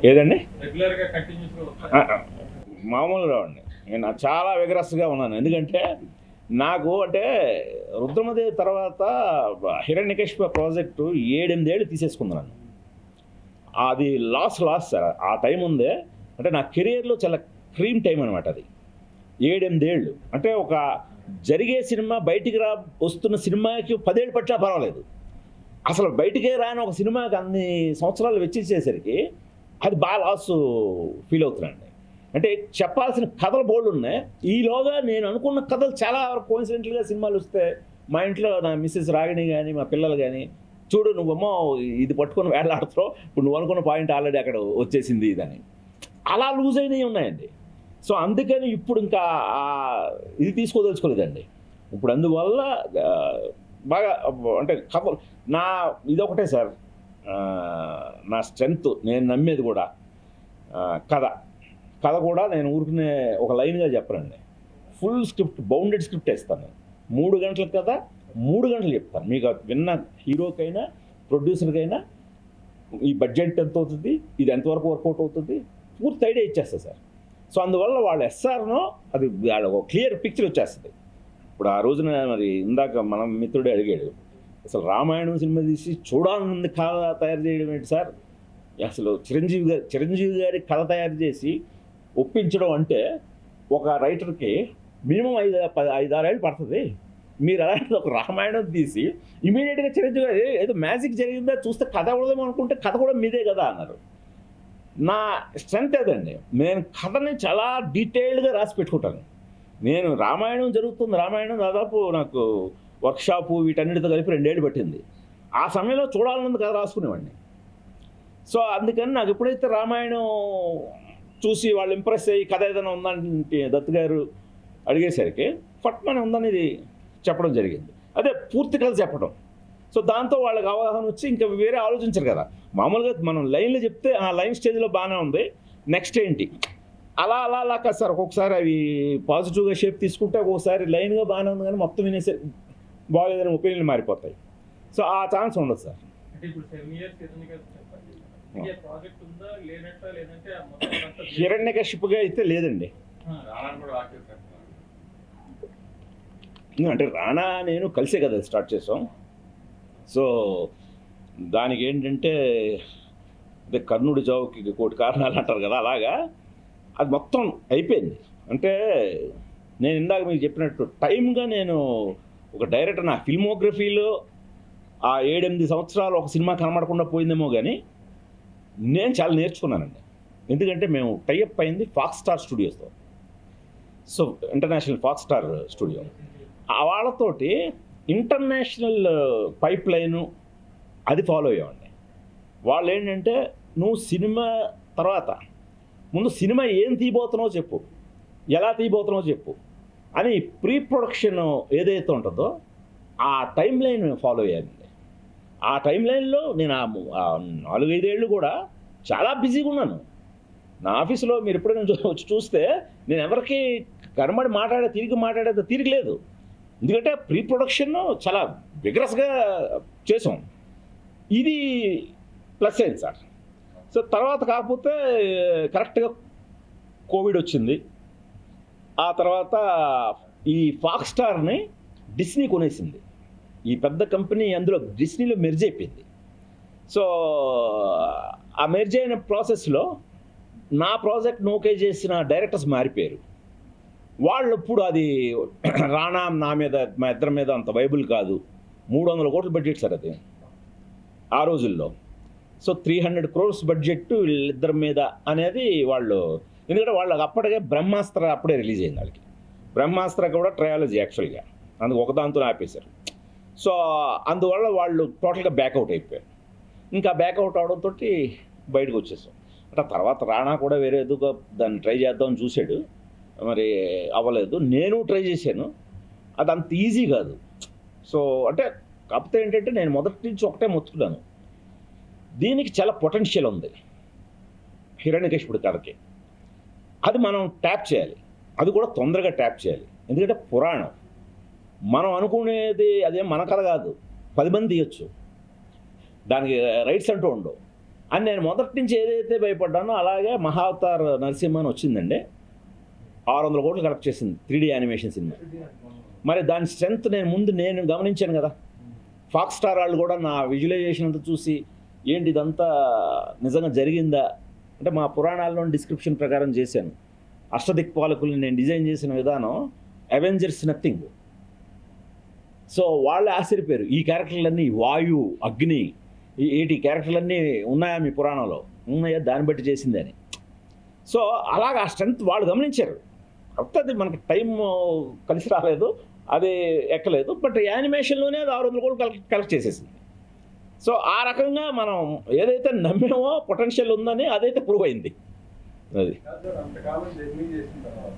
ఏదండి మామూలుగా అండి. నేను చాలా విగ్రస్గా ఉన్నాను. ఎందుకంటే నాకు అంటే రుద్రమదేవి తర్వాత హిరణ్యకశిప ప్రాజెక్టు 7-8 ఏళ్ళు తీసేసుకున్నాను. అది లాస్ సార్. ఆ టైం ఉందే అంటే నా కెరియర్లో చాలా క్రీమ్ టైం అనమాట. అది 7-8 ఏళ్ళు అంటే ఒక జరిగే సినిమా బయటికి వస్తున్న సినిమాకి 10 ఏళ్ళు పట్టినా పర్వాలేదు. అసలు బయటికే రాని ఒక సినిమాకి అన్ని సంవత్సరాలు వెచ్చించేసరికి అది బాగా లాస్ ఫీల్ అవుతున్నానండి. అంటే చెప్పాల్సిన కథలు బోల్డ్ ఉన్నాయి. ఈలోగా నేను అనుకున్న కథలు చాలా కోఇన్సిడెంటల్గా సినిమాలు వస్తే మా ఇంట్లో నా మిస్సెస్ రాగిణి కానీ మా పిల్లలు కానీ, చూడు నువ్వమ్మో ఇది పట్టుకొని వేలాడుతావు, ఇప్పుడు నువ్వు అనుకున్న పాయింట్ ఆల్రెడీ అక్కడ వచ్చేసింది ఇదని, అలా లూజ్ అయినవి ఉన్నాయండి. సో అందుకని ఇప్పుడు ఇంకా ఇది తీసుకోదలుచుకోలేదండి. ఇప్పుడు అందువల్ల బాగా అంటే కథ నా ఇదొకటే సార్ నా స్ట్రెంగ్త్. నేను నమ్మేది కూడా కథ కూడా నేను ఊరుకునే ఒక లైన్గా చెప్పనండి. ఫుల్ స్క్రిప్ట్, బౌండెడ్ స్క్రిప్ట్ వేస్తాను నేను. 3 గంటల కథ 3 గంటలు చెప్తాను. మీకు విన్న హీరోకైనా ప్రొడ్యూసర్కైనా ఈ బడ్జెట్ ఎంత అవుతుంది, ఇది ఎంతవరకు వర్కౌట్ అవుతుంది, పూర్తి ఐడియా ఇచ్చేస్తుంది సార్. సో అందువల్ల వాళ్ళు ఎస్ఆర్నో అది ఒక క్లియర్ పిక్చర్ వచ్చేస్తుంది. ఇప్పుడు ఆ రోజున మరి ఇందాక మన మిత్రుడే అడిగాడు, అసలు రామాయణం సినిమా తీసి చూడాలని కథ తయారు చేయడం ఏంటి సార్? అసలు చిరంజీవి గారి కథ తయారు చేసి ఒప్పించడం అంటే ఒక రైటర్కి మినిమం 5-6 ఏళ్ళు పడుతుంది. మీరు అలాంటి ఒక రామాయణం తీసి ఇమీడియట్గా చిరంజీవి గారు ఏదో మ్యాజిక్ జరిగిందా చూస్తే కథ ఉండదేమో అనుకుంటే కథ కూడా మీదే కదా అన్నారు. నా స్ట్రెంత్ అదండి. నేను కథని చాలా డీటెయిల్డ్గా రాసి పెట్టుకుంటాను. నేను రామాయణం దాదాపు నాకు వర్క్షాపు వీటన్నిటితో కలిపి 2 ఏళ్ళు పట్టింది. ఆ సమయంలో చూడాలన్నది కథ రాసుకునేవాడిని. సో అందుకని నాకు ఎప్పుడైతే రామాయణం చూసి వాళ్ళు ఇంప్రెస్ అయ్యి కథ ఏదైనా ఉందంటే దత్తు గారు అడిగేసరికి ఫట్మని ఉందనేది చెప్పడం జరిగింది. అదే పూర్తి కథ చెప్పడం. సో దాంతో వాళ్ళకి అవగాహన వచ్చి ఇంకా వేరే ఆలోచించరు కదా. మామూలుగా మనం లైన్లు చెప్తే ఆ లైన్ స్టేజ్లో బాగానే ఉంది, నెక్స్ట్ ఏంటి అలా కాదు సార్. ఒక్కొక్కసారి అవి పాజిటివ్గా షేప్ తీసుకుంటే ఒక్కొక్కసారి లైన్గా బాగానే ఉంది కానీ మొత్తం వినేసే బాగోలేదని ఒపీనియన్ మారిపోతాయి. సో ఆ ఛాన్స్ ఉండదు సార్. హిరణ్యకశిపుగా అయితే లేదండి. అంటే రానా నేను కలిసే కదా స్టార్ట్ చేసాం. సో దానికి ఏంటంటే అదే కర్ణుడి చావుకి 1 కోటి కారణాలు అంటారు కదా, అలాగా అది మొత్తం అయిపోయింది. అంటే నేను ఇందాక మీకు చెప్పినట్టు టైమ్గా నేను ఒక డైరెక్టర్ నా ఫిల్మోగ్రఫీలో ఆ 7-8 సంవత్సరాలు ఒక సినిమా కనబడకుండా పోయిందేమో కానీ నేను చాలా నేర్చుకున్నానండి. ఎందుకంటే మేము టైఅప్ అయింది ఫాక్స్ స్టార్ స్టూడియోస్తో. So international Fox Star studio వాళ్ళతోటి ఇంటర్నేషనల్ పైప్ లైను అది ఫాలో అయ్యామండి. వాళ్ళు ఏంటంటే నువ్వు సినిమా తర్వాత ముందు సినిమా ఏం తీయబోతున్నావో చెప్పు, ఎలా తీయబోతున్నావో చెప్పు అని ప్రీ ప్రొడక్షన్ ఏదైతే ఉంటుందో ఆ టైం లైన్ ఫాలో అయ్యానండి. ఆ టైం లైన్లో నేను 4-5 ఏళ్ళు కూడా చాలా బిజీగా ఉన్నాను. నా ఆఫీసులో మీరు ఎప్పుడైనా వచ్చి చూస్తే నేను ఎవరికి తిరిగి మాట్లాడేది తిరిగి లేదు. ఎందుకంటే ప్రీ ప్రొడక్షన్ చాలా విగ్రస్గా చేసాం. ఇది ప్లస్ అయింది సార్. సో తర్వాత కాకపోతే కరెక్ట్గా కోవిడ్ వచ్చింది. ఆ తర్వాత ఈ ఫాక్స్ స్టార్ని డిస్నీ కొనేసింది. ఈ పెద్ద కంపెనీ అందులో డిస్నీలో మెర్జ్ అయిపోయింది. సో ఆ మెర్జ్ అయిన ప్రాసెస్లో నా ప్రాజెక్ట్ నోకే చేసిన డైరెక్టర్స్ మారిపోయారు. వాళ్ళు ఇప్పుడు అది రానా నా మీద మా ఇద్దరి మీద అంత వైబుల్ కాదు. 300 కోట్ల బడ్జెట్ సార్ అది ఆ రోజుల్లో. సో 300 crores బడ్జెట్ వీళ్ళిద్దరి మీద అనేది వాళ్ళు, ఎందుకంటే వాళ్ళకి అప్పటికే బ్రహ్మాస్త్ర అప్పుడే రిలీజ్ అయింది. వాళ్ళకి బ్రహ్మాస్త్ర కూడా ట్రయాలజీ యాక్చువల్గా, అందుకు ఒకదాంతో ఆపేశారు. సో అందువల్ల వాళ్ళు టోటల్గా బ్యాకౌట్ అయిపోయారు. ఇంకా బ్యాకౌట్ అవడంతో బయటకు వచ్చేసాం. అంటే తర్వాత రానా కూడా వేరే ఏదో దాన్ని ట్రై చేద్దామని చూశాడు, మరి అవ్వలేదు. నేను ట్రై చేశాను, అది అంత ఈజీ కాదు. సో అంటే కాకపోతే ఏంటంటే నేను మొదటి నుంచి ఒకటే మొత్తుకున్నాను, దీనికి చాలా పొటెన్షియల్ ఉంది హిరణ్యకశిపుడి కథకి. అది మనం ట్యాప్ చేయాలి, అది కూడా తొందరగా ట్యాప్ చేయాలి. ఎందుకంటే పురాణం మనం అనుకునేది అదే మన కథ కాదు, 10 మంది తీయచ్చు, దానికి రైట్స్ అంటూ ఉండవు. అని నేను మొదటి నుంచి ఏదైతే భయపడ్డానో అలాగే మహావతార్ నరసింహ అని వచ్చిందండి. 600 కోట్లు కలెక్ట్ చేసింది 3D యానిమేషన్ సినిమా. మరి దాని స్ట్రెంత్ నేను గమనించాను కదా. ఫాక్స్ స్టార్ వాళ్ళు కూడా నా విజువలైజేషన్ అంతా చూసి ఏంటి ఇదంతా నిజంగా జరిగిందా అంటే, మా పురాణాల్లో డిస్క్రిప్షన్ ప్రకారం చేశాను. అష్టదిక్పాలకుల్ని నేను డిజైన్ చేసిన విధానం అవెంజర్స్ నథింగ్. సో వాళ్ళే ఆశ్చర్యపోయారు, ఈ క్యారెక్టర్లన్నీ వాయు, అగ్ని, ఈ క్యారెక్టర్లన్నీ ఉన్నాయా మీ పురాణంలో? ఉన్నాయా, దాన్ని బట్టి చేసిందని. సో అలాగ ఆ స్ట్రెంత్ వాళ్ళు గమనించారు. కాకపోతే అది మనకు టైం కలిసి రాలేదు, అది ఎక్కలేదు. బట్ యానిమేషన్లోనే అది 600 కోట్లు కలెక్ట్ చేసేసింది. సో ఆ రకంగా మనం ఏదైతే నమ్మేమో పొటెన్షియల్ ఉందని అదైతే ప్రూవ్ అయింది. అది అంతకాలం జర్నీ చేసిన తర్వాత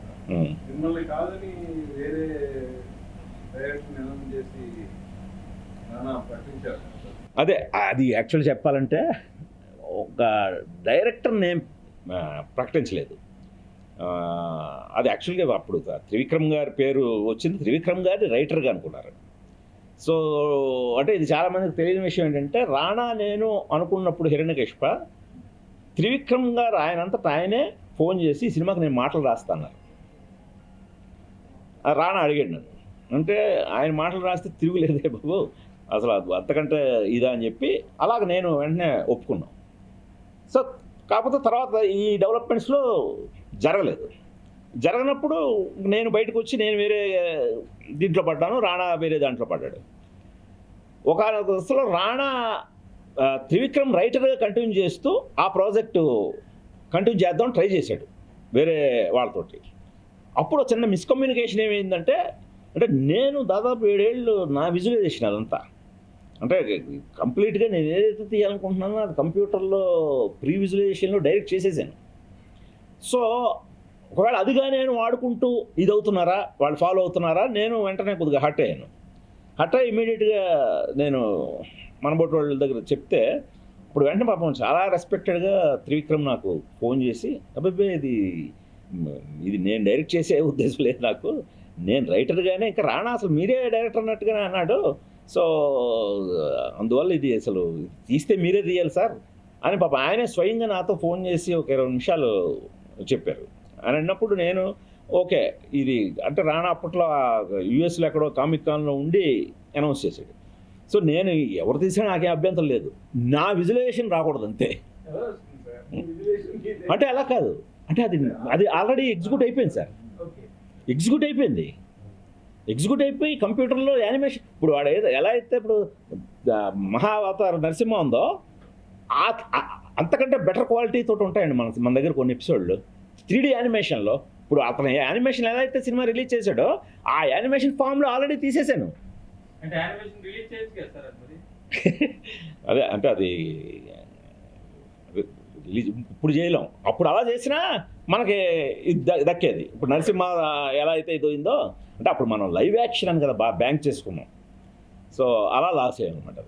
మిమ్మల్ని కాదని వేరే డైరెక్షన్ అనౌన్స్ చేసి పట్టించారు. అదే అది యాక్చువల్ చెప్పాలంటే ఒక డైరెక్టర్ నేమ్ ప్రకటించలేదు. అది యాక్చువల్గా అప్పుడు త్రివిక్రమ్ గారి పేరు వచ్చింది, త్రివిక్రమ్ గారి రైటర్గా అనుకున్నారు. సో అంటే ఇది చాలామందికి తెలియని విషయం ఏంటంటే, రాణా నేను అనుకున్నప్పుడు హిరణ్యకశిప త్రివిక్రమ్ గారు ఆయనంతటా ఆయనే ఫోన్ చేసి ఈ సినిమాకి నేను మాటలు రాస్తాన్నారు. రాణా అడిగాడు నన్ను, అంటే ఆయన మాటలు రాస్తే తిరుగులేదే బాబు, అసలు అంతకంటే ఇదా అని చెప్పి అలాగ నేను వెంటనే ఒప్పుకున్నాను. సో కాకపోతే తర్వాత ఈ డెవలప్మెంట్స్లో జరగనప్పుడు నేను బయటకు వచ్చి నేను వేరే దీంట్లో పడ్డాను, రాణా వేరే దాంట్లో పడ్డాడు. ఒక దశలో రాణా త్రివిక్రమ్ రైటర్గా కంటిన్యూ చేస్తూ ఆ ప్రాజెక్టు కంటిన్యూ చేద్దాం ట్రై చేశాడు వేరే వాళ్ళతోటి. అప్పుడు చిన్న మిస్కమ్యూనికేషన్ ఏమైందంటే, నేను దాదాపు 7 ఏళ్ళు నా విజువలైజేషన్ అదంతా, అంటే కంప్లీట్గా నేను ఏదైతే తీయాలనుకుంటున్నానో అది కంప్యూటర్లో ప్రీ విజువలైజేషన్లో డైరెక్ట్ చేసేసాను. సో ఒకవేళ అదిగా నేను వాడుకుంటూ ఇది అవుతున్నారా, వాళ్ళు ఫాలో అవుతున్నారా, నేను వెంటనే కొద్దిగా హర్ట్ అయ్యాను. హర్ట్ అయ్యి ఇమీడియట్గా నేను మనబోటి వాళ్ళ దగ్గర చెప్తే, ఇప్పుడు వెంటనే పాపం చాలా రెస్పెక్టెడ్గా త్రివిక్రమ్ నాకు ఫోన్ చేసి, అబ్బాయి ఇది నేను డైరెక్ట్ చేసే ఉద్దేశం లేదు నాకు, నేను రైటర్గానే, ఇంకా రాణా అసలు మీరే డైరెక్టర్ అన్నట్టుగానే అన్నాడు. సో అందువల్ల ఇది అసలు తీస్తే మీరే తీయాలి సార్ అని పాప ఆయనే స్వయంగా నాతో ఫోన్ చేసి ఒక 20 నిమిషాలు చెప్పారు. అని అన్నప్పుడు నేను ఓకే ఇది అంటే, రాణా అప్పట్లో యూఎస్లో ఎక్కడో కామిక్ కాన్లో ఉండి అనౌన్స్ చేశాడు. సో నేను ఎవరు తీసినా నాకేం అభ్యంతరం లేదు, నా విజువలైజేషన్ రాకూడదు అంతే. అంటే అలా కాదు, అంటే అది ఆల్రెడీ ఎగ్జిక్యూట్ అయిపోయింది సార్, ఎగ్జిక్యూట్ అయిపోయి కంప్యూటర్లో యానిమేషన్. ఇప్పుడు వాడు ఎలా అయితే ఇప్పుడు మహావతార్ నరసింహ ఉందో అంతకంటే బెటర్ క్వాలిటీతో ఉంటాయండి మన దగ్గర కొన్ని ఎపిసోడ్లు 3D యానిమేషన్లో. ఇప్పుడు అతను యానిమేషన్ ఎలా అయితే సినిమా రిలీజ్ చేశాడో ఆ యానిమేషన్ ఫామ్లో ఆల్రెడీ తీసేశాను. అదే అంటే అది రిలీజ్ ఇప్పుడు చేయలేం, అప్పుడు అలా చేసినా మనకి ఇది దక్కేది. ఇప్పుడు నరసింహ ఎలా అయితే ఇదోయిందో అంటే అప్పుడు మనం లైవ్ యాక్షన్ అని కదా బాగా బ్యాంక్ చేసుకున్నాం. సో అలా లాస్ అయ్యాం అనమాట.